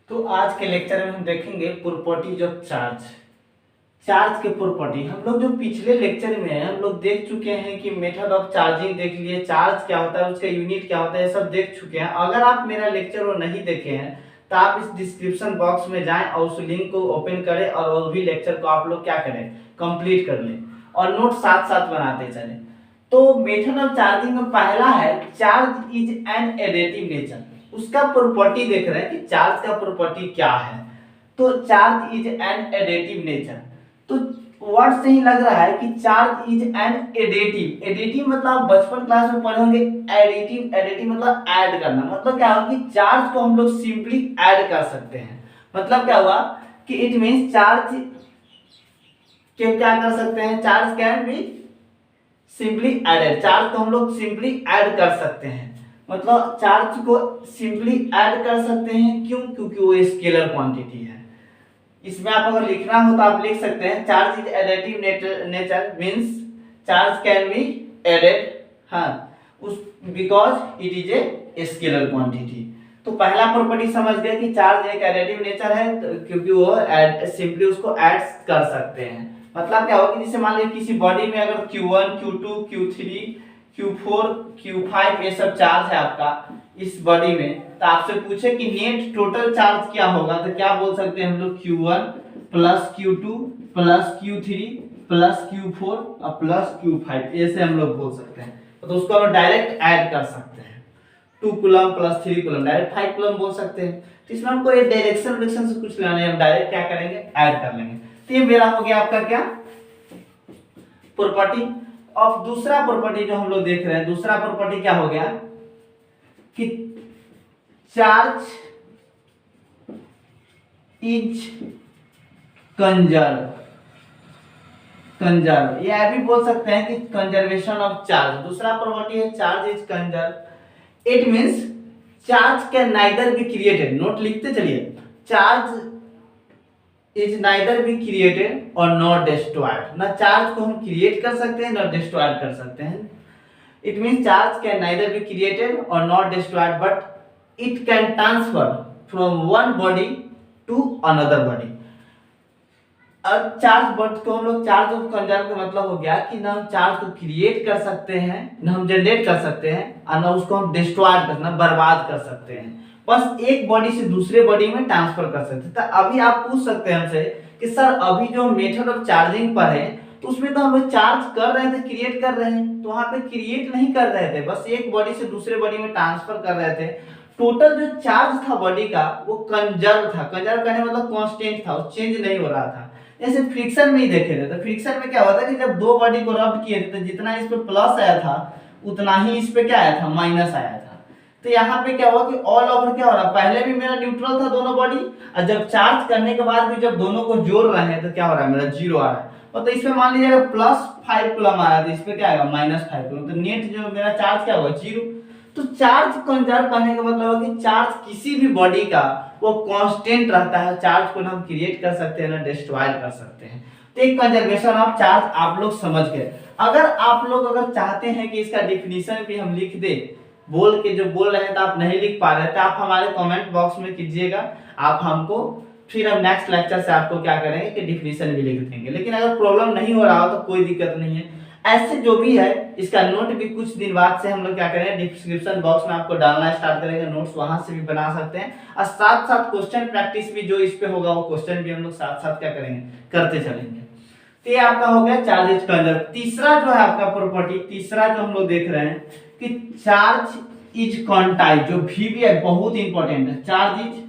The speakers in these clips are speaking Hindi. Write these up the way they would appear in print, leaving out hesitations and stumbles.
तो आज के लेक्चर में हम देखेंगे प्रॉपर्टीज ऑफ चार्ज। चार्ज के प्रॉपर्टी हम लोग जो पिछले लेक्चर में है हम लोग देख चुके हैं कि मेथड ऑफ चार्जिंग देख लिए, चार्ज क्या होता है, उसका यूनिट क्या होता है, ये सब देख चुके हैं। अगर आप मेरा लेक्चर वो नहीं देखे हैं तो आप इस डिस्क्रिप्शन बॉक्स में जाएं और उस लिंक को ओपन करें और वो भी लेक्चर को आप लोग क्या करें, कंप्लीट कर लें और नोट साथ साथ बनाते चलें। तो मेथड ऑफ चार्जिंग में पहला है charge is an additive nature. उसका प्रॉपर्टी देख रहे हैं कि चार्ज का प्रॉपर्टी क्या है। तो charge is an additive nature, तो वर्ड से ही लग रहा है कि charge is an additive. Additive मतलब आप बचपन क्लास में पढ़े होंगे, एडिटिव एडिटिव मतलब ऐड करना। मतलब क्या हुआ कि चार्ज को हम लोग सिंपली ऐड कर सकते हैं। मतलब क्या हुआ कि इट मींस चार्ज के क्या कर सकते हैं, charge can be simply added. Charge को हम लोग सिंपली ऐड कर सकते हैं। मतलब चार्ज को सिंपली ऐड कर सकते हैं, क्यों? क्योंकि वो स्केलर क्वांटिटी है। इसमें आप अगर लिखना हो तो आप लिख सकते हैं charge is additive nature means charge can be added, हाँ, उस because it is a scalar quantity. तो पहला प्रॉपर्टी समझ गए कि चार्ज एक एडिटिव नेचर है, क्योंकि वो सिंपली उसको ऐड कर सकते हैं। मतलब क्या होगा कि जैसे मान लीजिए किसी बॉडी में अगर Q1, Q2, Q3, Q4, Q5 ये सब चार्ज है आपका इस बॉडी में, तो आपसे पूछे कि नेट टोटल चार्ज क्या होगा, तो क्या बोल सकते हैं हम लोग Q1 plus Q2 plus Q3 plus Q4 और प्लस Q5 ऐसे हम लोग बोल सकते हैं। तो उसको हम डायरेक्ट ऐड कर सकते हैं। 2 coulomb plus 3 coulomb direct 5 coulomb बोल सकते हैं। तो इसमें हमको ये डायरेक्शन से कुछ लेना है, हम डायरेक्ट क्या करेंगे, ऐड कर लेंगे। तो ये मेरा हो गया आपका क्या, प्रॉपर्टी। अब दूसरा प्रॉपर्टी जो हम लोग देख रहे हैं, दूसरा प्रॉपर्टी क्या हो गया कि चार्ज इज कंजर्व, ये भी बोल सकते हैं कि कंजर्वेशन ऑफ चार्ज। दूसरा प्रॉपर्टी है charge is conserve. It means charge can neither be created, note लिखते चलिए, charge is neither be created और नॉट डिस्ट्रॉयड। ना चार्ज को हम क्रिएट कर सकते हैं ना डिस्ट्रॉय कर सकते हैं। It means charge can neither be created और not destroyed but it can transfer from one body to another body. अब चार्ज बट को हम लोग चार्ज ऑफ कंजर्व का मतलब हो गया कि ना हम चार्ज को क्रिएट कर सकते हैं, ना हम जनरेट कर सकते हैं, और ना उसको हम डिस्ट्रॉय करना बर्बाद कर सकते हैं। बस एक बॉडी से दूसरे बॉडी में ट्रांसफर कर सकते हैं। तो अभी आप पूछ सकते हैं हमसे कि सर अभी जो मेथड ऑफ चार्जिंग पर है तो उसमें तो हम लोग चार्ज कर रहे थे, क्रिएट कर रहे हैं, तो वहां पे क्रिएट नहीं कर रहे थे, बस एक बॉडी से दूसरे बॉडी में ट्रांसफर कर रहे थे। टोटल जो चार्ज था बॉडी का वो कंजर्व था। कंजर्व करने मतलब कांस्टेंट था, वो चेंज नहीं हो रहा था। जैसे फ्रिक्शन में ही देखे थे, तो फ्रिक्शन में क्या होता है कि जब दो बॉडी को रब किए थे तो जितना इस पे प्लस आया था उतना ही इस पे क्या आया था, माइनस आया था। तो यहाँ पे क्या हुआ कि ऑल ओवर क्या हो रहा है, पहले भी मेरा न्यूट्रल था दोनों बॉडी, और जब चार्ज करने के बाद भी जब दोनों को जोड़ रहे हैं तो क्या हो रहा है, मेरा जीरो आ रहा है। और तो इसमें मान लीजिए अगर प्लस 5 कूलम आ रहा है तो इस पे क्या आएगा, माइनस 5 कूलम। तो नेट जो मेरा चार्ज क्या होगा, जीरो। तो चार्ज कंजर्व करने का मतलब है कि चार्ज किसी भी बॉडी का वो कांस्टेंट रहता है। चार्ज को ना हम क्रिएट कर सकते हैं ना डिस्ट्रॉय कर सकते हैं। तो एक कंजर्वेशन ऑफ चार्ज आप लोग समझ गए। अगर आप लोग अगर चाहते हैं कि इसका डिफिनीशन भी हम लिख दे, बोल के जो बोल रहे हैं तो आप नहीं लिख पा रहे हैं, तो आप हमारे कमेंट बॉक्स में कीजिएगा, आप हमको, फिर हम नेक्स्ट लेक्चर से आपको क्या करेंगे कि डिफिनीशन भी लिख देंगे। लेकिन अगर प्रॉब्लम नहीं हो रहा हो तो कोई दिक्कत नहीं है। ऐसे जो भी है इसका नोट भी कुछ दिन बाद से हम लोग क्या करेंगे, डिस्क्रिप्शन बॉक्स में आपको डालना स्टार्ट करेंगे, नोट्स वहां से भी बना सकते हैं, और साथ साथ क्वेश्चन प्रैक्टिस भी जो इस पे होगा वो क्वेश्चन भी हम लोग साथ साथ क्या करेंगे, करते चलेंगे। तो ये आपका हो गया चार्ज इज कंजर्व। तीसरा जो है आपका प्रॉपर्टी, तीसरा जो हम लोग देख रहे हैं कि चार्ज इज क्वांटाइज, जो भी है बहुत इंपॉर्टेंट है। चार्ज इज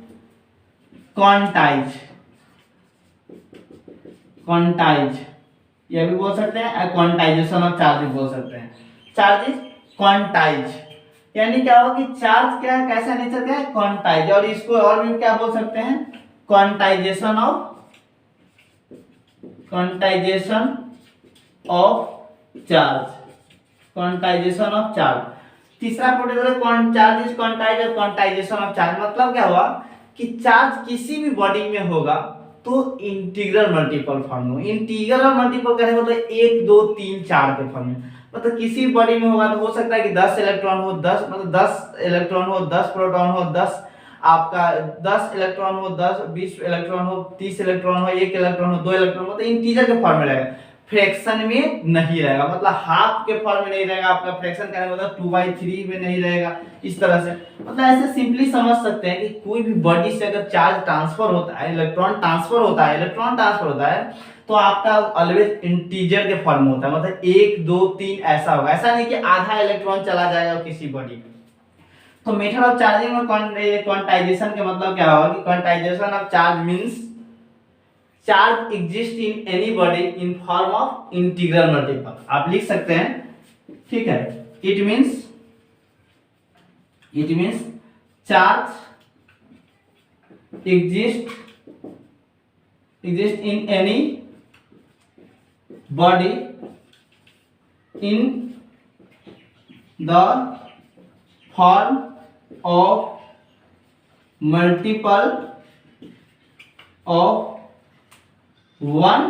क्वांटाइज, क्वांटाइज ये भी बोल सकते हैं, क्वांटाइजेशन ऑफ चार्ज भी बोल सकते हैं। चार्ज इज क्वांटाइज यानी क्या होगा कि चार्ज क्या है, कैसा नेचर का है, क्वांटाइज। और इसको और भी क्या बोल सकते हैं, quantization of charge, quantization of charge. तीसरा प्रोडक्ट चार्ज इज क्वांटाइज और क्वांटाइजेशन ऑफ चार्ज। मतलब क्या हुआ कि चार्ज किसी भी बॉडी में होगा तो इंटीग्रल मल्टीपल फॉर्म में, इंटीग्रल मल्टीपल कहने मतलब 1 2 3 4 के फॉर्म में। मतलब किसी बॉडी में होगा तो हो सकता है कि 10 इलेक्ट्रॉन हो, 10 मतलब 10 इलेक्ट्रॉन हो, 10 प्रोटॉन हो, 10 आपका 10 इलेक्ट्रॉन हो, 10 20 इलेक्ट्रॉन हो, 30 इलेक्ट्रॉन हो, 1 इलेक्ट्रॉन हो, 2 इलेक्ट्रॉन हो, तो इंटीजर के फॉर्म में रहेगा, फ्रैक्शन में नहीं रहेगा, मतलब हाफ के फॉर्म में नहीं रहेगा आपका, फ्रैक्शन का मतलब 2/3 में नहीं रहेगा। इस तरह से मतलब ऐसे सिंपली समझ सकते हैं कि कोई भी बॉडी से अगर चार्ज ट्रांसफर होता है, इलेक्ट्रॉन ट्रांसफर होता है तो आपका ऑलवेज इंटीजर के फॉर्म में होता है, मतलब 1 2 3 ऐसा होगा, ऐसा नहीं कि आधा इलेक्ट्रॉन चला जाएगा किसी बॉडी में। तो मेथड ऑफ चार्जिंग और क्वांटाइजेशन के मतलब क्या होगा कि quantization of charge means charge exist in any body in form of integral multiple, आप लिख सकते हैं, ठीक है। It means charge exist in any body in the form of multiple of one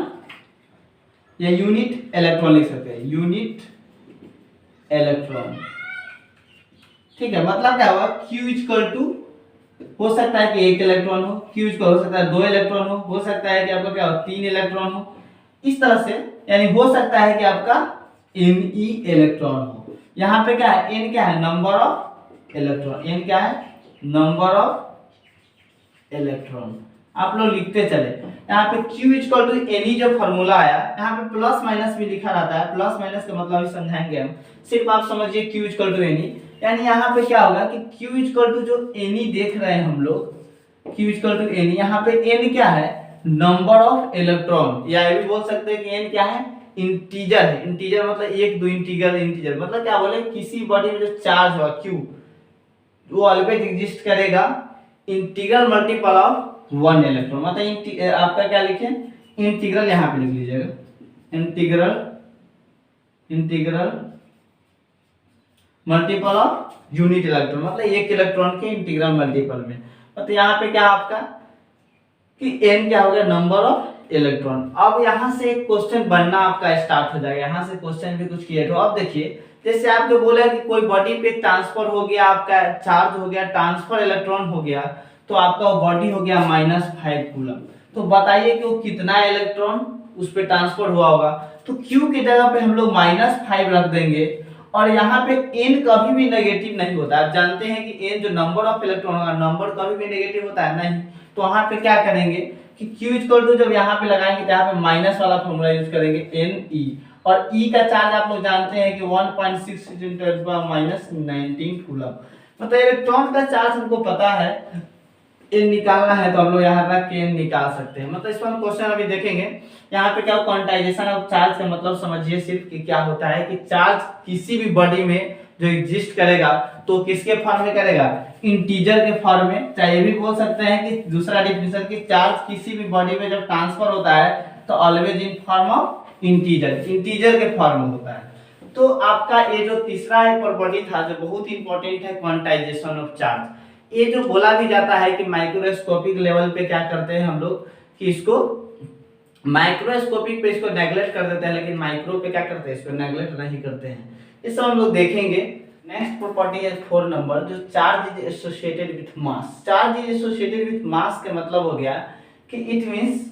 या यूनिट इलेक्ट्रॉन लिख सकते हैं, यूनिट इलेक्ट्रॉन, ठीक है। मतलब क्या होगा, Q इक्वल टू हो सकता है कि 1 इलेक्ट्रॉन हो, Q हो सकता है 2 इलेक्ट्रॉन हो सकता है कि आपका क्या हो 3 इलेक्ट्रॉन हो, इस तरह से, यानी हो सकता है कि आपका Ne इलेक्ट्रॉन हो। यहाँ पे क्या है, N क्या है, नंबर ऑफ इलेक्ट्रॉन, N क्या है, नंबर ऑफ इलेक्ट्रॉन, आप लोग लिखते चले। यहाँ पे Q इक्वल टू Ne जो फॉर्मूला आया, यहाँ पे प्लस माइनस भी लिखा रहता है, प्लस माइनस का मतलब समझाएंगे हम, सिर्फ आप समझिए Q इक्वल टू Ne, यानी यहाँ पे क्या होगा कि Q इक्वल टू जो Ne देख रहे हैं हम लोग, Q इक्वल टू Ne, यहाँ पे N क्या है, नंबर ऑफ इलेक्ट्रॉन, या ये भी बोल सकते हैं कि N क्या है, इंटीजर है। इंटीजर मतलब 1 2 इंटीजर मतलब क्या बोले, किसी बॉडी में जो चार्ज होगा Q वो ऑलवेज एग्जिस्ट करेगा इंटीग्रल मल्टीपल ऑफ 1 इलेक्ट्रॉन, मतलब आपका क्या लिखे, इंटीग्रल यहाँ पे लिख लीजिएगा, integral multiple of unit electron, मतलब 1 इलेक्ट्रॉन के इंटीग्रल मल्टीपल में। तो यहाँ पे क्या आपका कि n क्या हो गया, नंबर ऑफ इलेक्ट्रॉन। अब यहाँ से एक क्वेश्चन बनना आपका स्टार्ट हो जाएगा, यहाँ से क्वेश्चन भी कुछ क्रिएट हो। अब देखिए, जैसे आपको बोला कि कोई बॉडी पे ट्रांसफर हो गया, आपका चार्ज हो गया, ट्रांसफर इलेक्ट्रॉन हो गया, तो आपका बॉडी हो गया -5 कूलम। तो बताइए कि वो कितना इलेक्ट्रॉन उस पे ट्रांसफर हुआ होगा। तो Q की जगह पे हम लोग -5 रख देंगे, और यहाँ पे n कभी भी नेगेटिव नहीं होता है। आप जानते हैं कि n जो नंबर ऑफ इलेक्ट्रॉन होगा, नंबर कभी भी नेगेटिव होता है नहीं। तो वहां पे क्या करेंगे कि Q इक्वल टू जब यहाँ पे लगाएंगे तो यहाँ पे माइनस वाला फॉर्मूला यूज करेंगे Ne, और E का चार्ज आप लोग जानते हैं कि 1.6 × 10⁻19 कूलम, मतलब इलेक्ट्रॉन का चार्ज हमको पता है, n निकालना है तो हम लोग यहाँ रख के n निकाल सकते हैं। मतलब इस पर हम क्वेश्चन अभी देखेंगे। यहाँ पे क्या क्वांटाइजेशन ऑफ चार्ज का मतलब समझिए सिर्फ कि क्या होता है कि चार्ज किसी भी बॉडी में जो एग्जिस्ट करेगा तो किसके फॉर्म में करेगा, इंटीजर के फॉर्म में। चाहे ये भी बोल सकते हैं कि दूसरा डेफिनेशन कि चार्ज किसी भी बॉडी में जब ट्रांसफर होता है तो always in form of integer के फॉर्म में होता है। तो आपका ये जो तीसरा एक प्रॉपर्टी था जो बहुत इंपॉर्टेंट है, क्वांटाइजेशन ऑफ चार्ज। ये जो बोला भी जाता है कि माइक्रोस्कोपिक लेवल पे क्या करते हैं हम लोग कि इसको माइक्रोस्कोपिक पे इसको नेगलेक्ट कर देते हैं, लेकिन माइक्रो पे क्या करते हैं, इसको नेगलेक्ट नहीं करते हैं। इस सब हम लोग देखेंगे। नेक्स्ट प्रॉपर्टी है 4 नंबर, जो charge is associated with mass. Charge is associated with mass का मतलब हो गया कि it means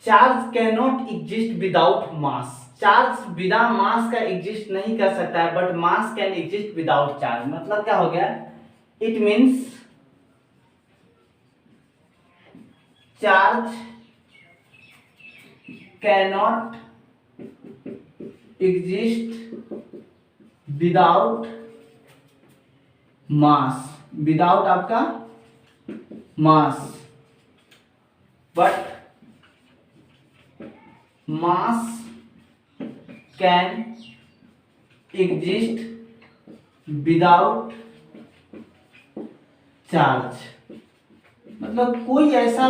charge can not exist without mass. Charge बिना मास का एग्जिस्ट नहीं कर सकता है, but mass can exist without charge. मतलब क्या हो गया, it means charge cannot exist without mass, without आपका mass, but mass can exist without charge. मतलब कोई ऐसा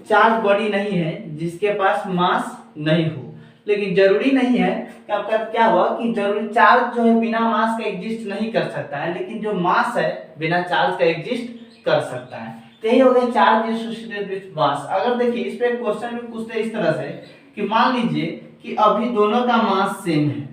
चार्ज बॉडी नहीं है जिसके पास मास नहीं हो, लेकिन जरूरी नहीं है कि आपका क्या हुआ कि जरूरी चार्ज जो है बिना मास का एग्जिस्ट नहीं कर सकता है, लेकिन जो मास है बिना चार्ज का एग्जिस्ट कर सकता है। तो यही हो गया चार्ज एसोसिएटेड विद मास। अगर देखिए इस पे क्वेश्चन भी पूछते हैं इस तरह से कि मान लीजिए कि अभी दोनों का मास सेम है,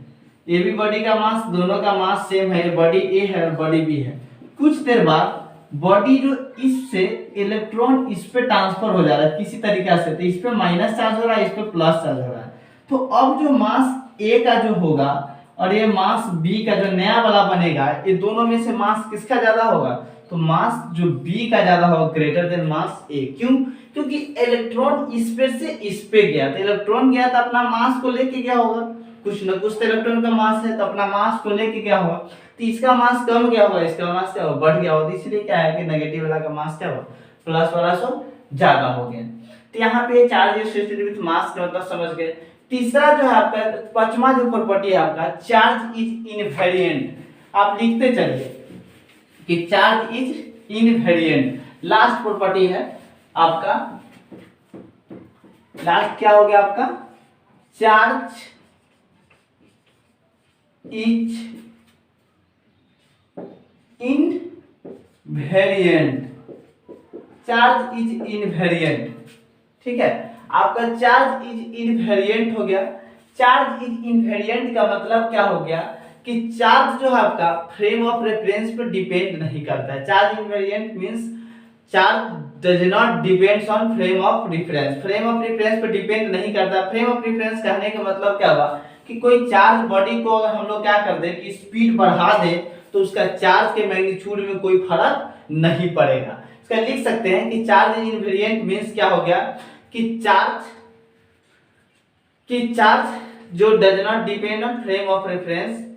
ये भी बॉडी का मास, दोनों का मास सेम है, बॉडी ए है और बॉडी बी है। कुछ देर बाद बॉडी जो इससे इलेक्ट्रॉन इस पे ट्रांसफर हो जा रहा है किसी तरीके से, तो इस पे माइनस चार्ज हो रहा है, इस पे प्लस चार्ज हो रहा है। तो अब जो मास ए का जो होगा और ये मास बी का जो नया वाला बनेगा, ये दोनों में से मास किसका ज्यादा होगा? तो मास जो बी का ज्यादा होगा, ग्रेटर देन मास ए। क्यों? क्योंकि इलेक्ट्रॉन इस पे से इस पे गया, तो इलेक्ट्रॉन गया तो अपना मास को लेके गया होगा, कुछ ना कुछ तो इलेक्ट्रॉन का मास है, तो अपना मास को लेके गया होगा। तो इसका मास कम गया होगा, इसका मास क्या होगा? बढ़ गया होगा। इसलिए क्या है कि नेगेटिव वाला का मास क्या होगा? प्लस वाला से ज्यादा हो गया। तो यहाँ पे चार्ज एसोसिएटेड विद मास का मतलब समझ गए। तीसरा जो है आपका, पांचवा जो प्रॉपर्टी है आपका, चार्ज इज इनवेरिएंट। आप लिखते चलिए कि charge is invariant. Last property है आपका, लास्ट क्या हो गया आपका? Charge is invariant. Charge is invariant, ठीक है। आपका चार्ज इज इनवेरिएंट हो गया। चार्ज इज इनवेरिएंट का मतलब क्या हो गया कि चार्ज जो है आपका फ्रेम ऑफ रेफरेंस पर डिपेंड नहीं करता है। Charge invariant means charge does not depends on frame of reference. Frame of reference पर डिपेंड नहीं करता। फ्रेम ऑफ रेफरेंस कहने का मतलब क्या हुआ कि कोई चार्ज बॉडी को अगर हम लोग क्या कर दे कि स्पीड बढ़ा दे, तो उसका चार्ज के मैग्नीट्यूड में कोई फर्क नहीं पड़ेगा। इसका लिख सकते हैं कि चार्ज इनवेरिएंट मींस क्या हो गया कि चार्ज जो does not depend on frame of reference,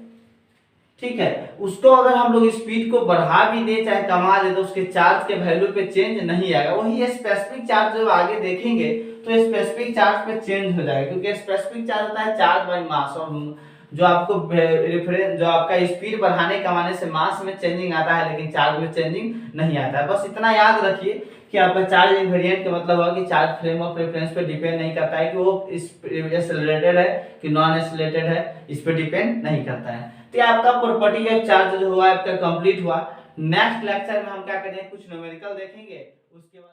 ठीक है, उसको अगर हम लोग स्पीड को बढ़ा भी दे चाहे कमा दे, तो उसके चार्ज के वैल्यू पे चेंज नहीं आएगा। वही स्पेसिफिक चार्ज जब आगे देखेंगे तो स्पेसिफिक चार्ज पे चेंज हो जाएगा, क्योंकि स्पेसिफिक चार्ज होता है चार्ज बाय मास, और जो आपको रेफरेंस जो आपका स्पीड बढ़ाने कमाने से मास में चेंजिंग आता है, लेकिन चार्ज में चेंजिंग नहीं आता है। बस इतना याद रखिए कि आपका चार्ज इनवेरिएंट का मतलब होगा कि चार्ज फ्रेम ऑफ रेफरेंस पे डिपेंड नहीं करता है कि वो एक्सेलरेटेड है कि नॉन एक्सेलरेटेड है, इस पे डिपेंड नहीं करता है। तो ये आपका प्रॉपर्टी ऑफ चार्ज जो हुआ आपका कंप्लीट हुआ। नेक्स्ट लेक्चर में हम क्या करेंगे, कुछ न्यूमेरिकल देखेंगे, उसके बाद